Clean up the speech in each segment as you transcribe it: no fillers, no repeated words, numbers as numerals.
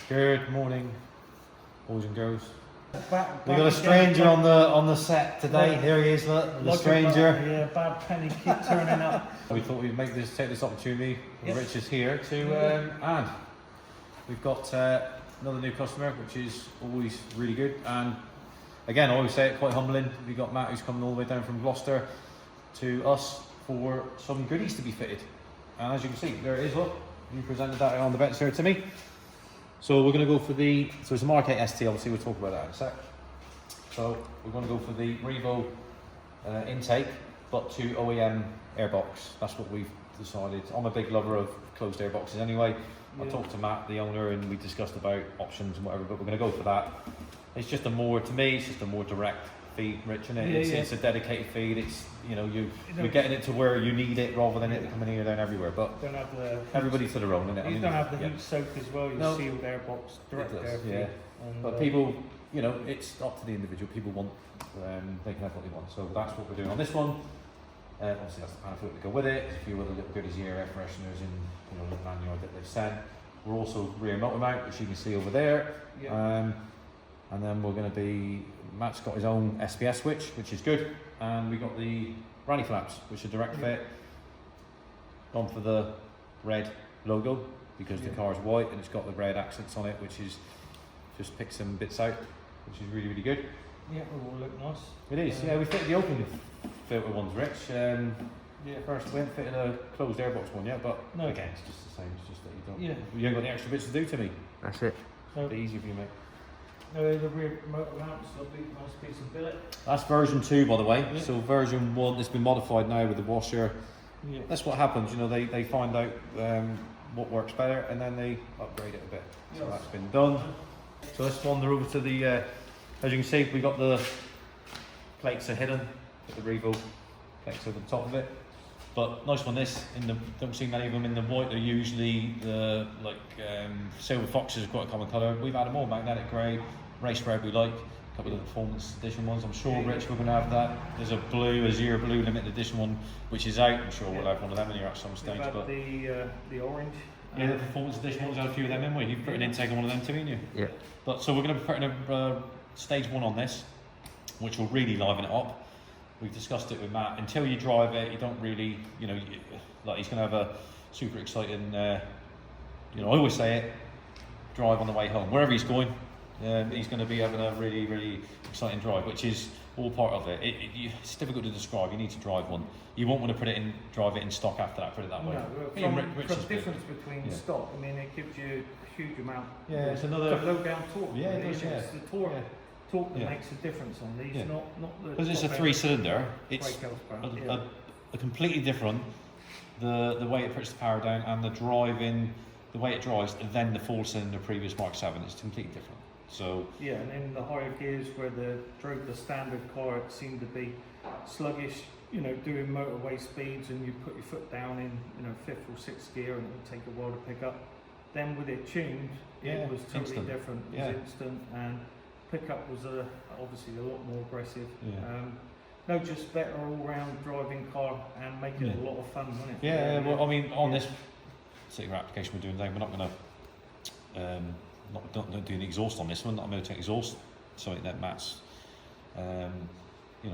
Good morning, boys and girls. We Back got a stranger on the set today. Yeah. There he is, look, the like stranger. Yeah, bad penny kid turning up. We thought we'd take this opportunity. Yep. Rich is here to and we've got another new customer, which is always really good. And again, I always say it, quite humbling. We got Matt, who's coming all the way down from Gloucester to us for some goodies to be fitted. And as you can see, there it is. Look, you presented that on the bench here to me. So we're going to go for so it's a MK8 ST, obviously we'll talk about that in a sec. So we're going to go for the Revo intake, but to OEM airbox. That's what we've decided. I'm a big lover of closed airboxes anyway. Yeah. I talked to Matt, the owner, and we discussed about options and whatever, but we're going to go for that. It's just to me, it's just a more direct feed, Rich, isn't it? Yeah, It's a dedicated feed. It's, you're getting it to where you need it rather than it coming here, there and everywhere. But Don't have the everybody to their own, innit? You don't have the heat soak as well. You No. sealed airbox, direct It does, air feed. yeah. And, But people, it's up to the individual. People want, they can have what they want. So that's what we're doing on this one. Obviously that's the pan filter to go with it. There's a few other little goodies here, air fresheners and the lanyard that they've sent. We're also rear motor mount, which you can see over there. Yeah. And then we're going to be, Matt's got his own SPS switch, which is good. And we got the granny flaps, which are direct fit. Gone for the red logo because the car's white and it's got the red accents on it, which is just picks some bits out, which is really, really good. Yeah, it will look nice. It is, yeah. We fit the open filter ones, Rich. Yeah. First, we haven't fitted a closed airbox one yet, but No. again, it's just the same. It's just that Yeah. you ain't got the extra bits to do to me. That's it. So, It'll be easy for you, mate. the rear motor mounts, a big nice piece of billet. That's version 2, by the way. Yeah. So version 1 has been modified now with the washer. Yeah. That's what happens, they find out what works better and then they upgrade it a bit. So Yes. that's been done. So let's wander over to the, as you can see, we got the plates are hidden, got the Revo plates over the top of it. But nice one, this, don't see many of them in the white. They're usually the silver foxes are quite a common colour. We've had them all, magnetic grey, race red we like, a couple of the performance edition ones. I'm sure, Rich, we're going to have that. There's a Azure blue limited edition one, which is out. I'm sure we'll have one of them in here at some stage. We've had But the orange. yeah, the performance edition ones, had a few of them in. You've put an intake on one of them too, haven't you? Yeah. But so we're going to be putting a stage 1 on this, which will really liven it up. We've discussed it with Matt. Until you drive it, you don't really, like he's going to have a super exciting, I always say it, drive on the way home. Wherever he's going, he's going to be having a really, really exciting drive, which is all part of it. It's difficult to describe. You need to drive one. You won't want to drive it in stock after that, put it that way. No, from the difference between stock, I mean, it gives you a huge amount. Yeah, it's another low down torque. Yeah, it does, yeah. It's the torque. Yeah. Torque that Yeah. makes a difference on these, Yeah. not the. Because it's a top 3-cylinder, it's brake horsepower, a completely different, the way it puts the power down and the way it drives, than the 4-cylinder previous Mark 7. It's completely different. So yeah, and in the higher gears where drove the standard car, it seemed to be sluggish, doing motorway speeds, and you put your foot down in 5th or 6th gear and it would take a while to pick up. Then with it tuned, Yeah, it was totally instant. different. It was instant, and pickup was obviously a lot more aggressive. Yeah. No, just better all-round driving car and make it a lot of fun, wasn't it? yeah, well, I mean, on this particular application we're doing today, we're not going to not do an exhaust on this one. I'm going to take exhaust, something that Matt's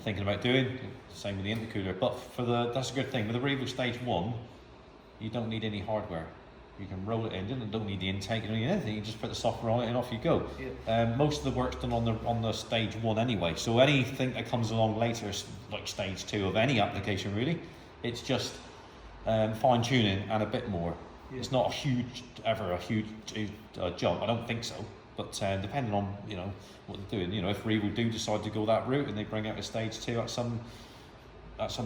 thinking about doing. Same with the intercooler, but that's a good thing with the Revo Stage 1. You don't need any hardware. You can roll it in. You don't need the intake. You don't need anything. You just put the software on it and off you go. Yeah. Most of the work's done on the Stage 1 anyway. So anything that comes along later, like Stage 2 of any application really, it's just fine tuning and a bit more. Yeah. It's not a huge jump. I don't think so. But depending on what they're doing, if Revo do decide to go that route and they bring out a Stage 2 at some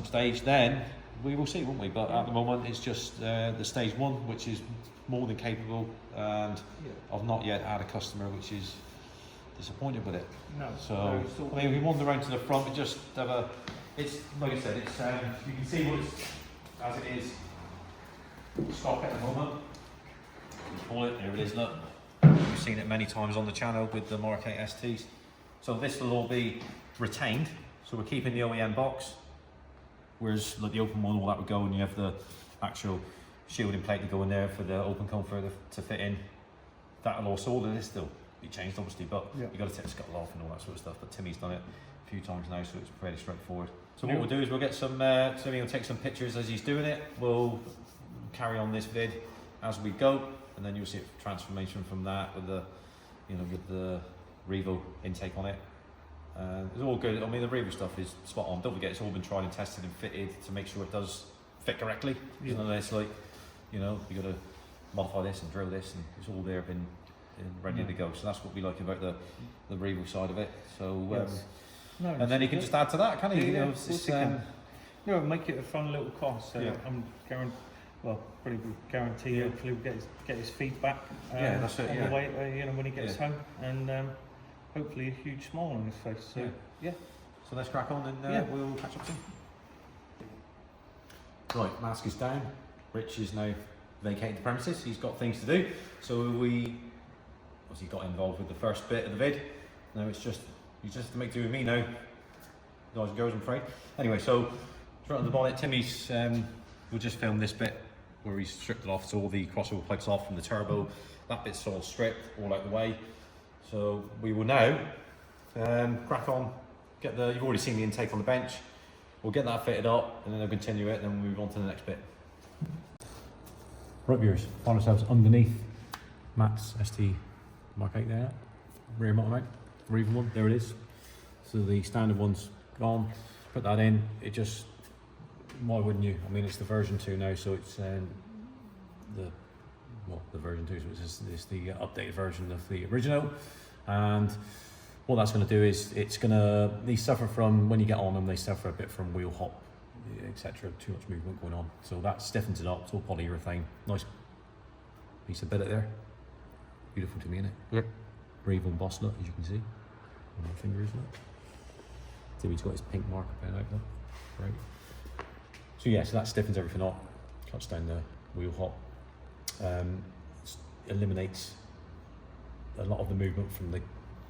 stage, then we will see, won't we? But at the moment, it's just the Stage 1, which is more than capable, and I've not yet had a customer which is disappointed with it. No. So I mean, if we wander around to the front, we just have it's like I said, it's you can see what it's as it is. Stock at the moment. You pull it, there it is. Look, we've seen it many times on the channel with the MK8 STs. So this will all be retained. So we're keeping the OEM box. Whereas like the open one, all that would go, and you have the actual shielding plate to go in there for the open comfort to fit in. that'll also, all of this still be changed obviously, but Yeah. you've got to take the scuttle off and all that sort of stuff. But Timmy's done it a few times now, so it's pretty straightforward. So what we'll do is we'll get some, Timmy will take some pictures as he's doing it. We'll carry on this vid as we go, and then you'll see a transformation from that with the, you know, with the Revo intake on it. It's all good. I mean, the Revo stuff is spot on. Don't forget, it's all been tried and tested and fitted to make sure it does fit correctly. Yeah. None of this like, you know, you got to modify this and drill this, and it's all there, been ready to go. So that's what we like about the Revo side of it. So, Yes. No, and then he can just add to that, can he? Yeah, You know, of it's course just, he can. You know, make it a fun little course. So Yeah. I'm probably guarantee hopefully we'll get his feedback. Yeah, that's it, On yeah. the way, you know, when he gets home, and hopefully a huge smile on his face. So yeah. So let's crack on, and we'll catch up soon. Right, mask is down. Rich is now vacating the premises. He's got things to do. So we obviously got involved with the first bit of the vid. Now it's just, you just have to make do with me now, guys and girls, I'm afraid. Anyway, so straight on the bonnet, Timmy's, we'll just film this bit where he's stripped it off, so all the crossover pipes off from the turbo. That bit's all stripped, all out the way. So we will now crack on, get the, you've already seen the intake on the bench. We'll get that fitted up, and then they'll continue it, and then we'll move on to the next bit. Right viewers, find ourselves underneath Matt's ST Mark 8 there, rear motor mount, Revo one, there it is. So the standard one's gone, put that in, it just, why wouldn't you? I mean, it's the version 2 now, so it's the version 2, so it's the updated version of the original. And what that's going to do is it's going to, these suffer from, when you get on them, they suffer a bit from wheel hop, etc. Too much movement going on. So that stiffens it up. It's all polyurethane. Nice piece of billet there. Beautiful to me, innit? Yep. Revo embossed look, as you can see. On my finger, isn't it? Timmy's got his pink marker pen out there. Great. So yeah, so that stiffens everything up, cuts down the wheel hop, eliminates a lot of the movement from the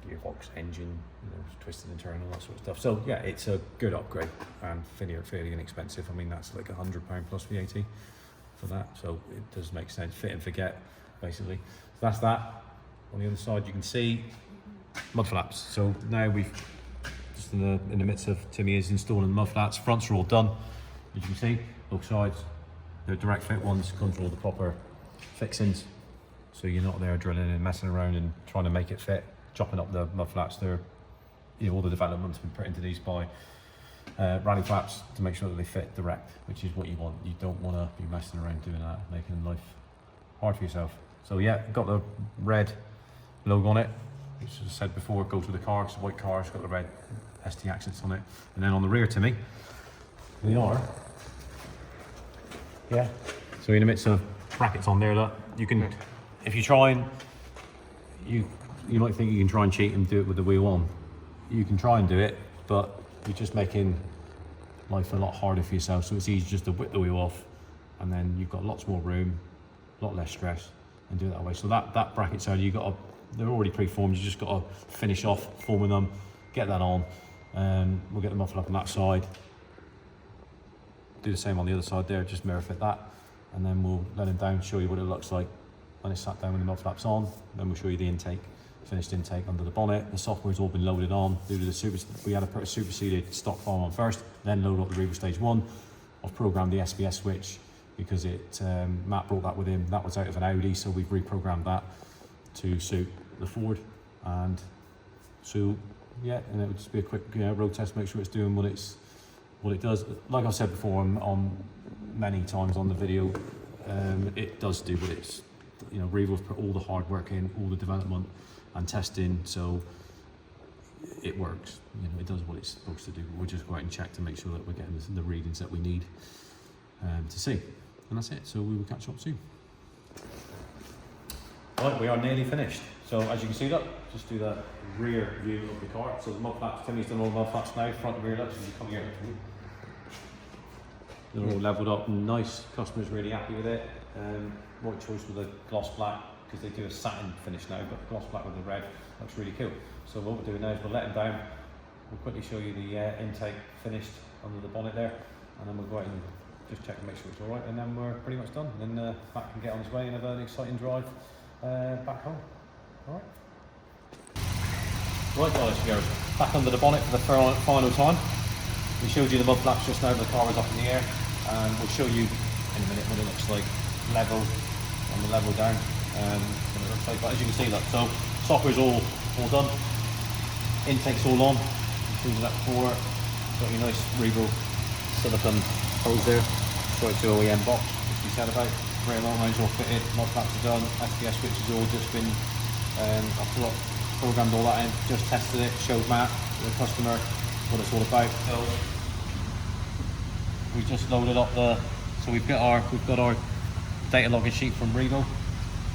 gearbox, engine, you know, twisted and turning, all that sort of stuff. So yeah, it's a good upgrade and fairly inexpensive. I mean, that's like £100 plus VAT for that. So it does make sense. Fit and forget, basically. So that's that. On the other side, you can see mud flaps. So now we've just in the midst of Timmy is installing the mud flaps. Fronts are all done, as you can see. Both sides, they're direct fit ones. Comes with all the proper fixings. So you're not there drilling and messing around and trying to make it fit. Chopping up the mud flaps, they're, you know, all the development's been put into these by rally flaps to make sure that they fit direct, which is what you want. You don't want to be messing around doing that, making life hard for yourself. So yeah, got the red logo on it, which as I said before, goes with the car. It's a white car, it's got the red ST accents on it. And then on the rear, Timmy, they are, yeah. So in the midst of brackets on there, look, you can, if you try and, you might think you can try and cheat and do it with the wheel on. You can try and do it, but you're just making life a lot harder for yourself. So it's easy just to whip the wheel off, and then you've got lots more room, a lot less stress, and do it that way. So that bracket side, you got to, they're already pre-formed. You just got to finish off forming them, get that on. We'll get the muffler up on that side. Do the same on the other side there. Just mirror fit that, and then we'll let him down. Show you what it looks like when it's sat down with the mud flaps on. Then we'll show you the intake. Finished intake under the bonnet. The software's all been loaded on due to the we had to put a superseded stock file on first, then load up the Revo Stage 1. I've programmed the SBS switch because it Matt brought that with him. That was out of an Audi, so we've reprogrammed that to suit the Ford. And so yeah, and it would just be a quick road test, make sure it's doing what it does. Like I've said before on many times on the video, it does do what it's, you know, Revo's put all the hard work in, all the development and testing, so it works. You know, it does what it's supposed to do. We'll just go out and check to make sure that we're getting the readings that we need to see. And that's it. So we will catch up soon. Right, we are nearly finished. So as you can see, look, just do the rear view of the car. So the mud flaps, Timmy's done all the mud flaps now, front and rear, look, so you come here. They're all levelled up and nice. Customer's really happy with it. Right choice with the gloss black, because they do a satin finish now, but the gloss black with the red looks really cool. So what we're doing now is we'll let them down. We'll quickly show you the intake finished under the bonnet there, and then we'll go out and just check and make sure it's all right, and then we're pretty much done. Then Matt can get on his way and have an exciting drive back home. Alright. Right guys, we go back under the bonnet for the final time. We showed you the mud flaps just now, the car was up in the air, and we'll show you in a minute what it looks like level on the level down. What it looks like. But as you can see, look, so socker's all done, intake's all on. Showed you that before. Got your nice Revo silicone hose there, straight to OEM box, which we said about. Rear long lines all fitted, mud flaps are done, SPS switch has all just been programmed all that in, just tested it, showed Matt, the customer, what it's all about. So we just loaded up so we've got our data logging sheet from Revo.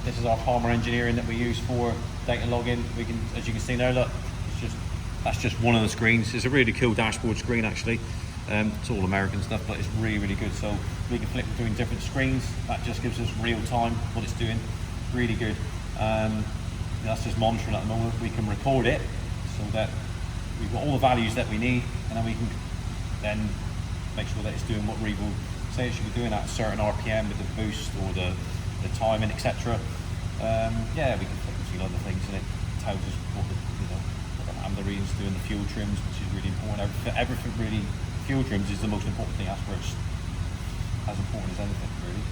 This is our Palmer engineering that we use for data logging. We can, as you can see now, look, that's just one of the screens. It's a really cool dashboard screen actually. It's all American stuff, but it's really good. So we can flip between different screens. That just gives us real time what it's doing. Really good. That's just monitoring at the moment. We can record it so that we've got all the values that we need, and then we can then make sure that it's doing what Revo say it should be doing at a certain RPM with the boost or the timing, etc. Yeah, we can flip between other things, and it tells us what the readings doing, the fuel trims, which is really important. Everything really, fuel trims is the most important thing. That's where it's as important as anything really.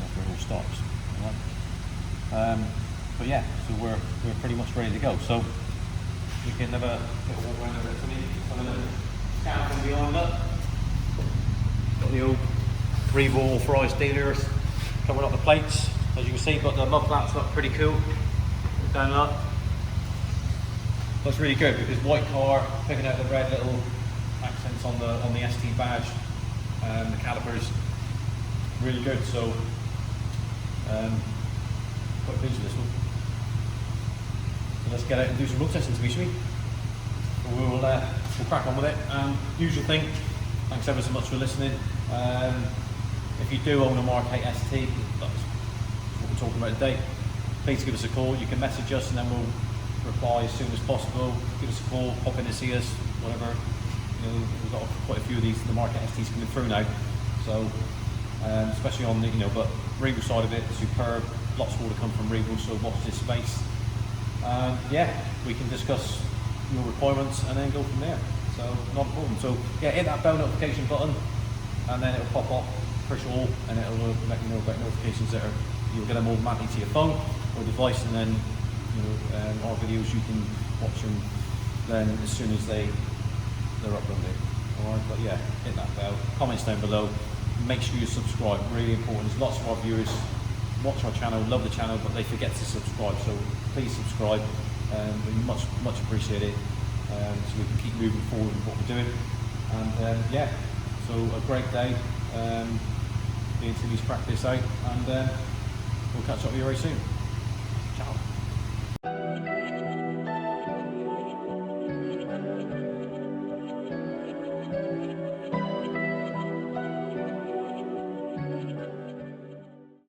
That's where it all stops. Right? But yeah, so we're pretty much ready to go. So we can have a little walk around over it for me. Some of the scan from behind that. Got the old Revo authorised dealers covering up the plates. As you can see, but the mud flaps look pretty cool. Down up. Looks really good because white car, picking out the red little accents on the ST badge, the calipers, really good. So quite pleased with this one. So let's get out and do some road testing to me, shall we? We'll crack on with it. Usual thing. Thanks ever so much for listening. If you do own a MK8 ST, that's what we're talking about today. Please give us a call. You can message us and then we'll reply as soon as possible. Give us a call, pop in to see us, whatever. We've got quite a few of these, the MK8 STs coming through now. So, especially on the, but Revo side of it, superb. Lots more to come from Revo, so watch this space. Yeah, we can discuss your requirements and then go from there. So, not a problem. So, yeah, hit that bell notification button and then it'll pop up, push all, and it'll let you know about notifications that you'll get them automatically to your phone or device, and then our videos you can watch them then as soon as they're uploaded. Alright, but yeah, hit that bell, comments down below, make sure you subscribe, really important. There's lots of our viewers watch our channel, love the channel, but they forget to subscribe, so please subscribe. We much appreciate it, so we can keep moving forward with what we're doing. And yeah, so a great day. Me and Timmy's cracked this out, and we'll catch up with you very soon.